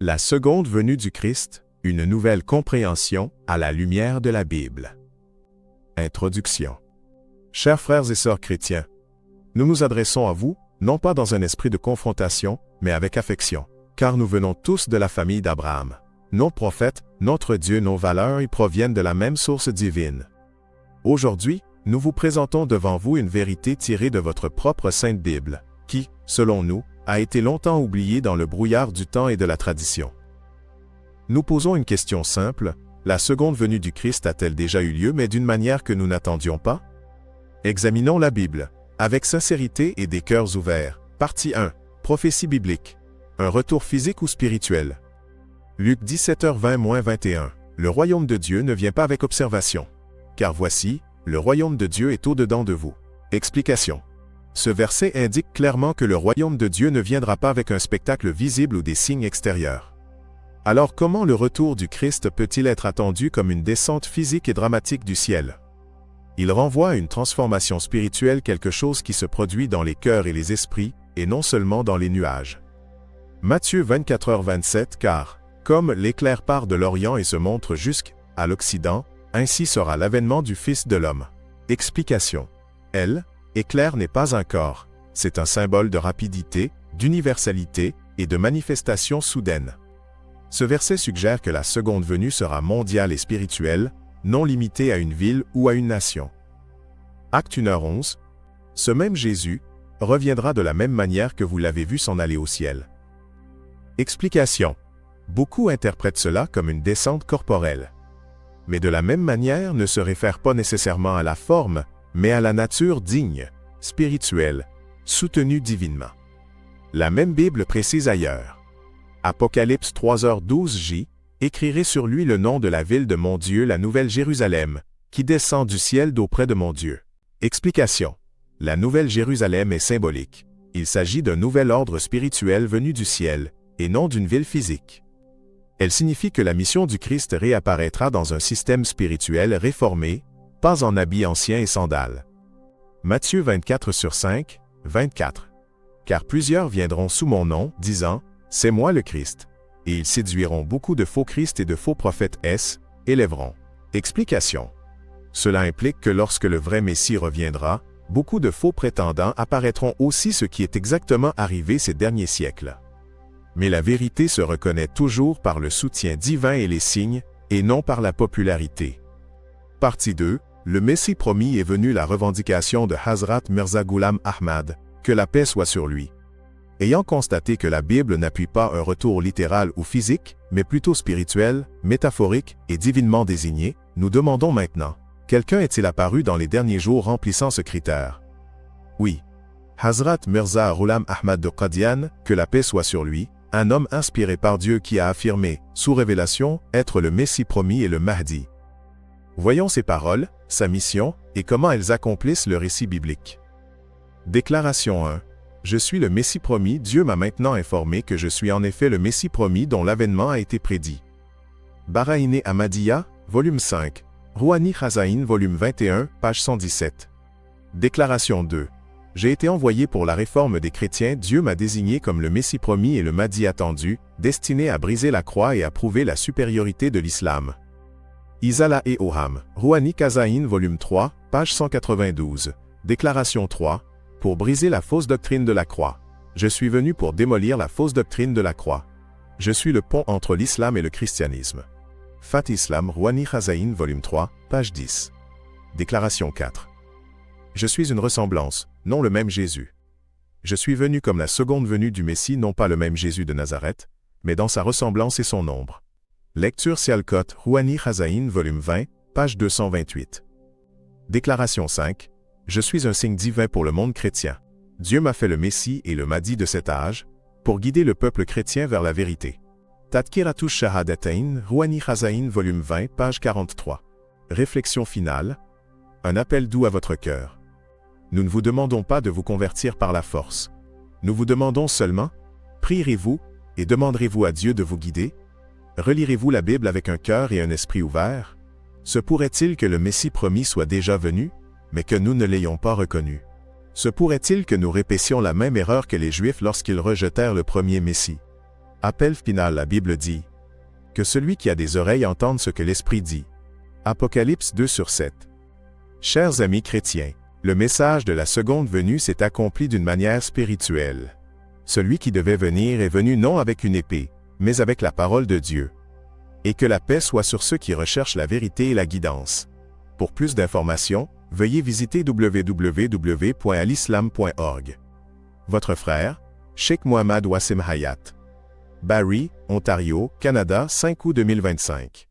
La seconde venue du Christ, une nouvelle compréhension à la lumière de la Bible. Introduction. Chers frères et sœurs chrétiens, nous nous adressons à vous, non pas dans un esprit de confrontation, mais avec affection, car nous venons tous de la famille d'Abraham. Nos prophètes, notre Dieu, nos valeurs y proviennent de la même source divine. Aujourd'hui, nous vous présentons devant vous une vérité tirée de votre propre Sainte Bible, qui, selon nous, a été longtemps oubliée dans le brouillard du temps et de la tradition. Nous posons une question simple, la seconde venue du Christ a-t-elle déjà eu lieu mais d'une manière que nous n'attendions pas? Examinons la Bible, avec sincérité et des cœurs ouverts. Partie 1. Prophétie biblique. Un retour physique ou spirituel? Luc 17h20-21. Le royaume de Dieu ne vient pas avec observation. Car voici, le royaume de Dieu est au-dedans de vous. Explication. Ce verset indique clairement que le royaume de Dieu ne viendra pas avec un spectacle visible ou des signes extérieurs. Alors comment le retour du Christ peut-il être attendu comme une descente physique et dramatique du ciel? Il renvoie à une transformation spirituelle, quelque chose qui se produit dans les cœurs et les esprits, et non seulement dans les nuages. Matthieu 24h27. Car, comme l'éclair part de l'Orient et se montre jusqu'à l'Occident, ainsi sera l'avènement du Fils de l'homme. Explication. Éclair n'est pas un corps, c'est un symbole de rapidité, d'universalité et de manifestation soudaine. Ce verset suggère que la seconde venue sera mondiale et spirituelle, non limitée à une ville ou à une nation. Acte 1h11. Ce même Jésus reviendra de la même manière que vous l'avez vu s'en aller au ciel. Explication. Beaucoup interprètent cela comme une descente corporelle. Mais de la même manière ne se réfère pas nécessairement à la forme, mais à la nature digne, spirituelle, soutenue divinement. La même Bible précise ailleurs. Apocalypse 3h12. Écrirai sur lui le nom de la ville de mon Dieu, la nouvelle Jérusalem, qui descend du ciel d'auprès de mon Dieu. Explication. La nouvelle Jérusalem est symbolique. Il s'agit d'un nouvel ordre spirituel venu du ciel, et non d'une ville physique. Elle signifie que la mission du Christ réapparaîtra dans un système spirituel réformé, pas en habits anciens et sandales. Matthieu 24/5, 24. Car plusieurs viendront sous mon nom, disant, « C'est moi le Christ », et ils séduiront beaucoup de faux Christ et de faux prophètes élèveront. Explication. Cela implique que lorsque le vrai Messie reviendra, beaucoup de faux prétendants apparaîtront aussi, ce qui est exactement arrivé ces derniers siècles. Mais la vérité se reconnaît toujours par le soutien divin et les signes, et non par la popularité. Partie 2. Le Messie promis est venu. La revendication de Hazrat Mirza Ghulam Ahmad, que la paix soit sur lui. Ayant constaté que la Bible n'appuie pas un retour littéral ou physique, mais plutôt spirituel, métaphorique et divinement désigné, nous demandons maintenant, quelqu'un est-il apparu dans les derniers jours remplissant ce critère? Oui. Hazrat Mirza Ghulam Ahmad de Qadian, que la paix soit sur lui, un homme inspiré par Dieu qui a affirmé, sous révélation, être le Messie promis et le Mahdi. Voyons ses paroles, sa mission, et comment elles accomplissent le récit biblique. Déclaration 1. Je suis le Messie promis. Dieu m'a maintenant informé que je suis en effet le Messie promis dont l'avènement a été prédit. Baraïné Ahmadiyya, volume 5. Rouhani Khazaïn, volume 21, page 117. Déclaration 2. J'ai été envoyé pour la réforme des chrétiens. Dieu m'a désigné comme le Messie promis et le Mahdi attendu, destiné à briser la croix et à prouver la supériorité de l'islam. Isala et Oham, Rouhani Khazaïn, volume 3, page 192. Déclaration 3. Pour briser la fausse doctrine de la croix. Je suis venu pour démolir la fausse doctrine de la croix. Je suis le pont entre l'islam et le christianisme. Fat Islam, Rouhani Khazaïn, volume 3, page 10. Déclaration 4. Je suis une ressemblance, non le même Jésus. Je suis venu comme la seconde venue du Messie, non pas le même Jésus de Nazareth, mais dans sa ressemblance et son nombre. Lecture Sialkot, Rouhani Khazaïn, volume 20, page 228. Déclaration 5. Je suis un signe divin pour le monde chrétien. Dieu m'a fait le Messie et le Mahdi de cet âge, pour guider le peuple chrétien vers la vérité. Tadkiratu Shahadatain, Rouhani Khazaïn, volume 20, page 43. Réflexion finale. Un appel doux à votre cœur. Nous ne vous demandons pas de vous convertir par la force. Nous vous demandons seulement, prierez-vous et demanderez-vous à Dieu de vous guider? Relirez-vous la Bible avec un cœur et un esprit ouverts? Se pourrait-il que le Messie promis soit déjà venu, mais que nous ne l'ayons pas reconnu? Se pourrait-il que nous répétions la même erreur que les Juifs lorsqu'ils rejetèrent le premier Messie? Appel final, la Bible dit. Que celui qui a des oreilles entende ce que l'Esprit dit. Apocalypse 2/7. Chers amis chrétiens, le message de la seconde venue s'est accompli d'une manière spirituelle. Celui qui devait venir est venu non avec une épée, mais avec la parole de Dieu. Et que la paix soit sur ceux qui recherchent la vérité et la guidance. Pour plus d'informations, veuillez visiter www.alislam.org. Votre frère, Cheikh Mohammed Wassim Hayat. Barrie, Ontario, Canada, 5 août 2025.